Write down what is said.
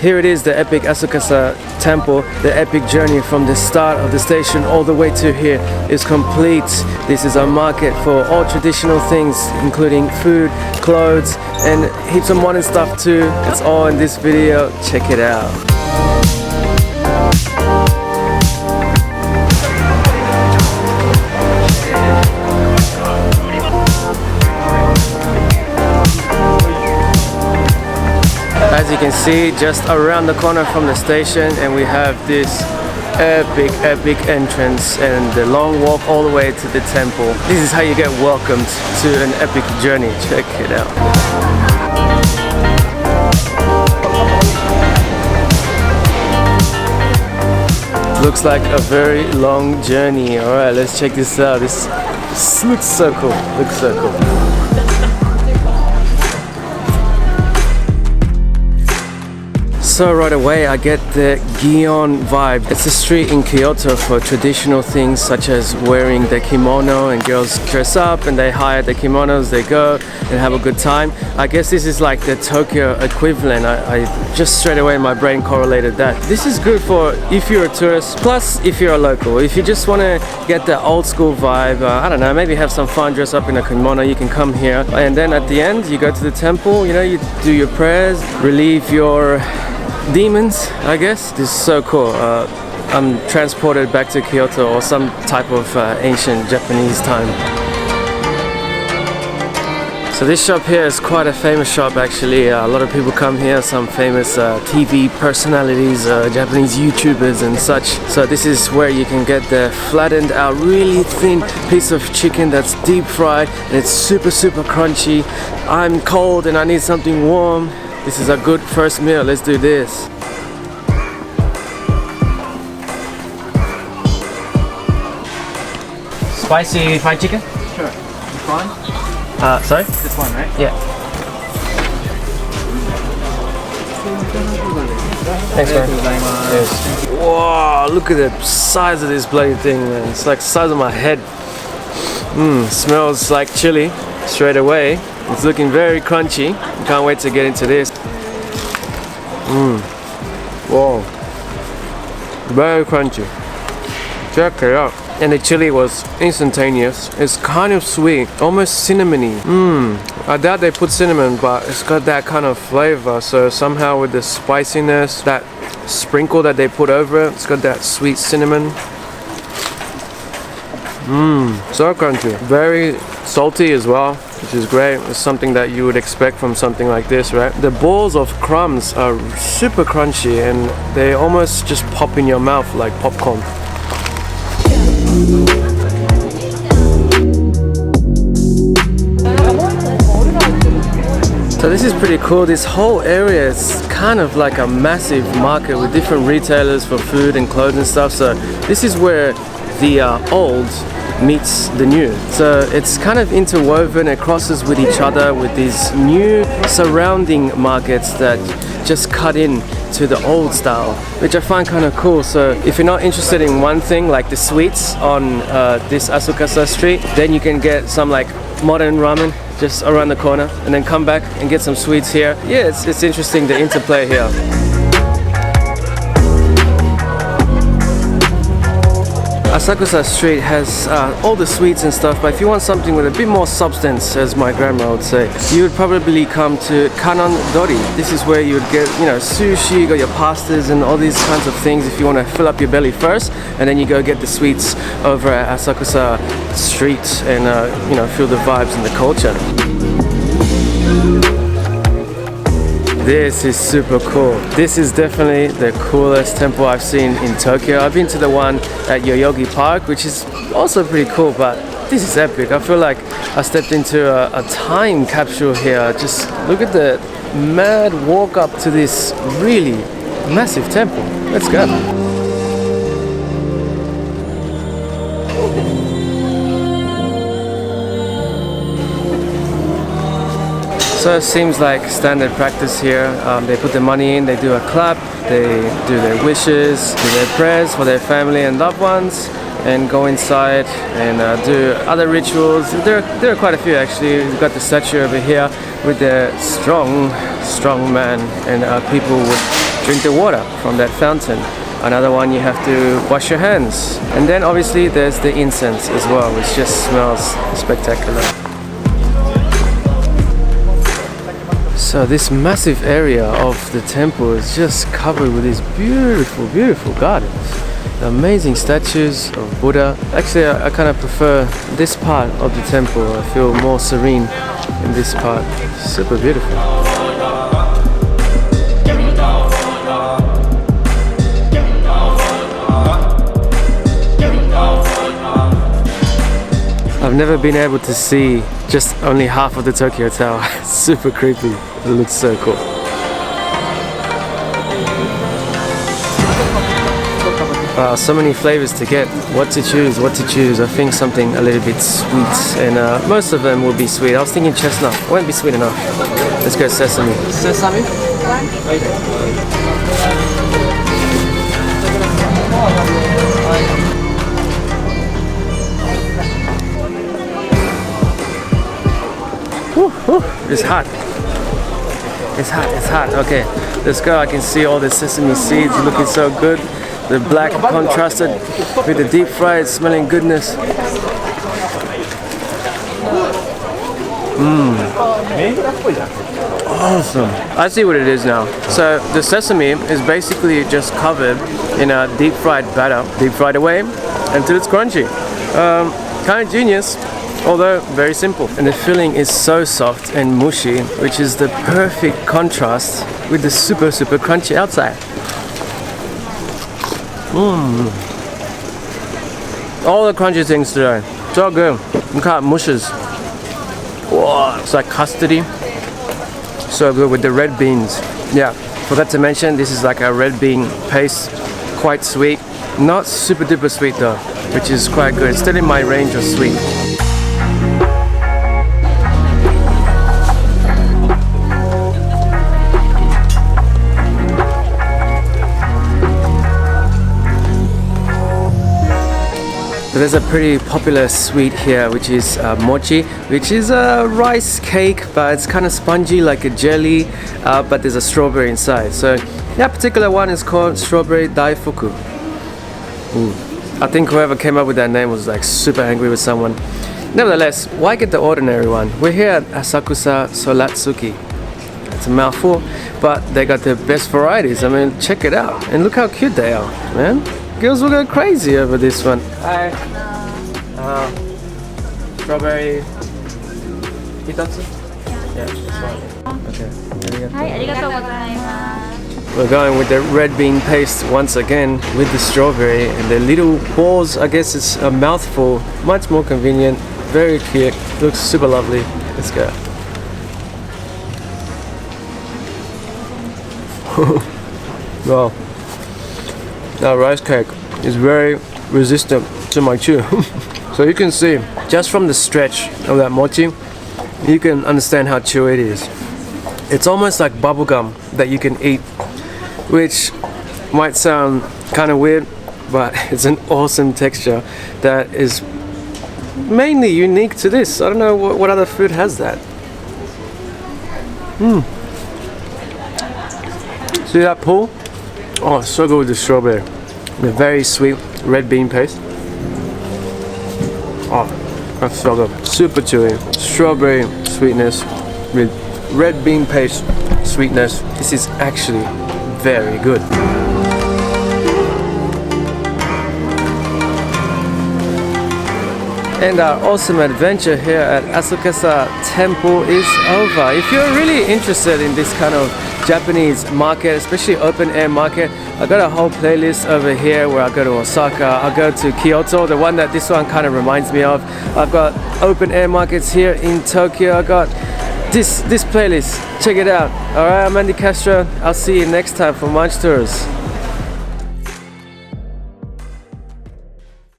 Here it is, the epic Asakusa Temple. The epic journey from the start of the station all the way to here is complete. This is a market for all traditional things, including food, clothes, and heaps of modern stuff too. It's all in this video. Check it out. As you can see, just around the corner from the station, and we have this epic entrance and the long walk all the way to the temple. This is how you get welcomed to an epic journey. Check it out. Looks like a very long journey. Alright, let's check this out. This looks so cool. Looks so cool. So right away I get the Gion vibe. It's a street in Kyoto for traditional things such as wearing the kimono, and girls dress up and they hire the kimonos, they go and have a good time. I guess this is like the Tokyo equivalent. I just straight away my brain correlated that. This is good for if you're a tourist, plus if you're a local. If you just want to get the old school vibe, I don't know, maybe have some fun, dress up in a kimono, you can come here. And then at the end you go to the temple, you know, you do your prayers, relieve your demons, I guess. This is so cool. I'm transported back to Kyoto or some type of ancient Japanese time. So this shop here is quite a famous shop actually. A lot of people come here, some famous TV personalities, Japanese YouTubers and such. So this is where you can get the flattened out, really thin piece of chicken that's deep fried and it's super crunchy. I'm cold and I need something warm. This is a good first meal. Let's do this. Spicy fried chicken? Sure. This one? Sorry? This one, right? Yeah. Thanks, man. Yes. Whoa, look at the size of this bloody thing, man. It's like the size of my head. Smells like chili straight away. It's looking very crunchy. Can't wait to get into this. Whoa. Very crunchy. Check it out. And the chili was instantaneous. It's kind of sweet, almost cinnamony. I doubt they put cinnamon, but it's got that kind of flavor. So somehow with the spiciness, that sprinkle that they put over it, it's got that sweet cinnamon. So crunchy. Very salty as well, which is great. It's something that you would expect from something like this, right? The balls of crumbs are super crunchy and they almost just pop in your mouth like popcorn. So this is pretty cool. This whole area is kind of like a massive market with different retailers for food and clothes and stuff. So this is where the old meets the new. So it's kind of interwoven, it crosses with each other with these new surrounding markets that just cut in to the old style, which I find kind of cool. So if you're not interested in one thing like the sweets on this Asakusa Street, then you can get some like modern ramen just around the corner and then come back and get some sweets here. Yeah, it's interesting, the interplay here. Asakusa Street has all the sweets and stuff, but if you want something with a bit more substance, as my grandma would say, you would probably come to Kanondoori. This is where you would get, you know, sushi, you got your pastas and all these kinds of things if you want to fill up your belly first, and then you go get the sweets over at Asakusa Street and you know, feel the vibes and the culture. This is super cool. This is definitely the coolest temple I've seen in Tokyo. I've been to the one at Yoyogi Park, which is also pretty cool, but this is epic. I feel like I stepped into a time capsule here. Just look at the mad walk up to this really massive temple. Let's go. So it seems like standard practice here. They put the money in, they do a clap, they do their wishes, do their prayers for their family and loved ones, and go inside and do other rituals. There are quite a few actually. We've got the statue over here with the strong man, and people would drink the water from that fountain. Another one you have to wash your hands. And then obviously there's the incense as well, which just smells spectacular. So this massive area of the temple is just covered with these beautiful, beautiful gardens. Amazing statues of Buddha. Actually, I kind of prefer this part of the temple. I feel more serene in this part. Super beautiful. I've never been able to see just only half of the Tokyo Tower. It's super creepy. It looks so cool. Wow, so many flavors to get. What to choose, what to choose. I think something a little bit sweet, and most of them will be sweet. I was thinking chestnut. Won't be sweet enough. Let's go sesame. Sesame? It's hot. It's hot, it's hot. Okay, let's go. I can see all the sesame seeds looking so good. The black contrasted with the deep fried smelling goodness. Awesome. I see what it is now. So the sesame is basically just covered in a deep fried batter, deep fried away until it's crunchy. Kind of genius. Although very simple, and the filling is so soft and mushy, which is the perfect contrast with the super crunchy outside. All the crunchy things today, so good. Look how it mushes. Whoa, it's like custardy. So good with the red beans. Yeah, forgot to mention this is like a red bean paste, quite sweet, not super duper sweet though, which is quite good. It's still in my range of sweet. There's a pretty popular sweet here, which is mochi, which is a rice cake, but it's kind of spongy like a jelly, but there's a strawberry inside. So that particular one is called strawberry Daifuku. I think whoever came up with that name was like super angry with someone. Nevertheless, why get the ordinary one? We're here at Asakusa Solatsuki. It's a mouthful, but they got the best varieties. I mean, check it out. And look how cute they are, man. Girls will go crazy over this one. Hi. Strawberry. Hitatsu? Yeah, this one. Okay. Hi, arigatou gozaimasu. We're going with the red bean paste once again with the strawberry and the little balls. I guess it's a mouthful. Much more convenient. Very cute. Looks super lovely. Let's go. Wow. That rice cake is very resistant to my chew. So you can see, just from the stretch of that mochi, you can understand how chewy it is. It's almost like bubblegum that you can eat, which might sound kind of weird, but it's an awesome texture that is mainly unique to this. I don't know what other food has that. See that pull? Oh, it's so good with the strawberry. The very sweet red bean paste. Oh, that's so good. Super chewy. Strawberry sweetness with red bean paste sweetness. This is actually very good. And our awesome adventure here at Asakusa Temple is over. If you're really interested in this kind of Japanese market, especially open air market, I got a whole playlist over here where I go to Osaka, I go to Kyoto, the one that this one kind of reminds me of. I've got open air markets here in Tokyo. I got this playlist. Check it out. Alright, I'm Andy Castro. I'll see you next time for Munch Tours.